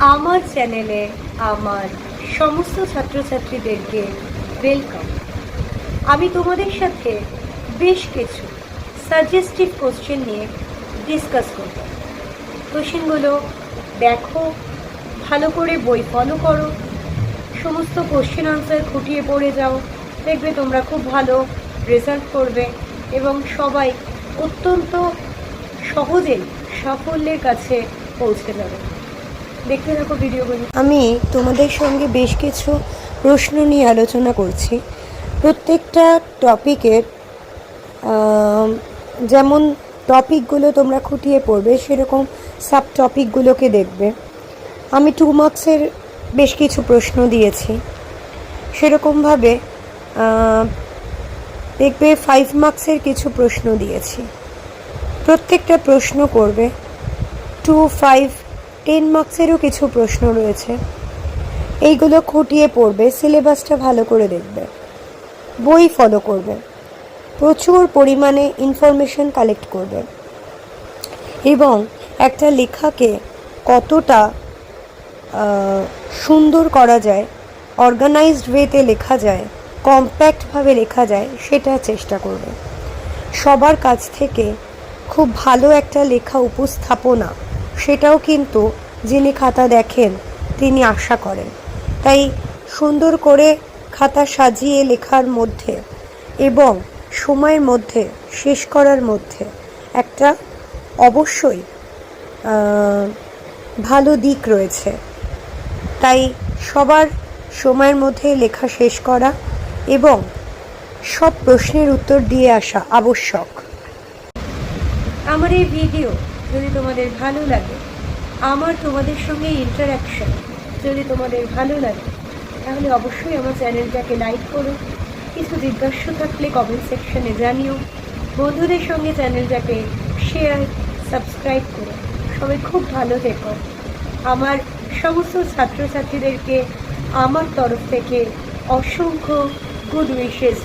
আমার চ্যানেলে আমার সমস্ত ছাত্রছাত্রীদেরকে ওয়েলকাম। আমি তোমাদের সাথে বেশ কিছু সাজেস্টিভ কোশ্চেন নিয়ে ডিসকাস করব। কোশ্চেনগুলো দেখো, ভালো করে বই ফলো করো, সমস্ত কোশ্চেন আনসার খুঁটিয়ে পড়ে যাও, দেখবে তোমরা খুব ভালো রেজাল্ট করবে এবং সবাই অত্যন্ত সহজেই সাফল্যের কাছে পৌঁছে যাবে। দেখতে থাকো ভিডিওগুলো। আমি তোমাদের সঙ্গে বেশ কিছু প্রশ্ন নিয়ে আলোচনা করছি। প্রত্যেকটা টপিকের যেমন টপিকগুলো তোমরা খুঁটিয়ে পড়বে, সেরকম সাব টপিকগুলোকে দেখবে। আমি 2 মার্কসের বেশ কিছু প্রশ্ন দিয়েছি, সেরকমভাবে দেখবে 5 মার্কসের কিছু প্রশ্ন দিয়েছি। প্রত্যেকটা প্রশ্ন করবে। 2, 5, 10 মার্কসেরও কিছু প্রশ্ন রয়েছে। এইগুলো খুঁটিয়ে পড়বে, সিলেবাসটা ভালো করে দেখবে, বই ফলো করবে, প্রচুর পরিমাণে ইনফরমেশন কালেক্ট করবে এবং একটা লেখাকে কতটা সুন্দর করা যায়, অর্গানাইজড ওয়েতে লেখা যায়, কম্প্যাক্টভাবে লেখা যায়, সেটা চেষ্টা করবে। সবার কাছ থেকে খুব ভালো একটা লেখা উপস্থাপনা, সেটাও কিন্তু যিনি খাতা দেখেন তিনি আশা করেন। তাই সুন্দর করে খাতা সাজিয়ে লেখার মধ্যে এবং সময়ের মধ্যে শেষ করার মধ্যে একটা অবশ্যই ভালো দিক রয়েছে। তাই সবার সময়ের মধ্যে লেখা শেষ করা এবং সব প্রশ্নের উত্তর দিয়ে আসা আবশ্যক। আমার এই ভিডিও যদি তোমাদের ভালো লাগে, আমার তোমাদের সঙ্গে ইন্টারাকশন যদি তোমাদের ভালো লাগে, তাহলে অবশ্যই আমার চ্যানেলটাকে লাইক করো। কিছু জিজ্ঞাসা থাকলে কমেন্ট সেকশনে জানিও। বন্ধুদের সঙ্গে চ্যানেলটাকে শেয়ার, সাবস্ক্রাইব করো। সবাই খুব ভালো থেকো। আমার সমস্ত ছাত্রছাত্রীদেরকে আমার তরফ থেকে অসংখ্য গুড উইশেস।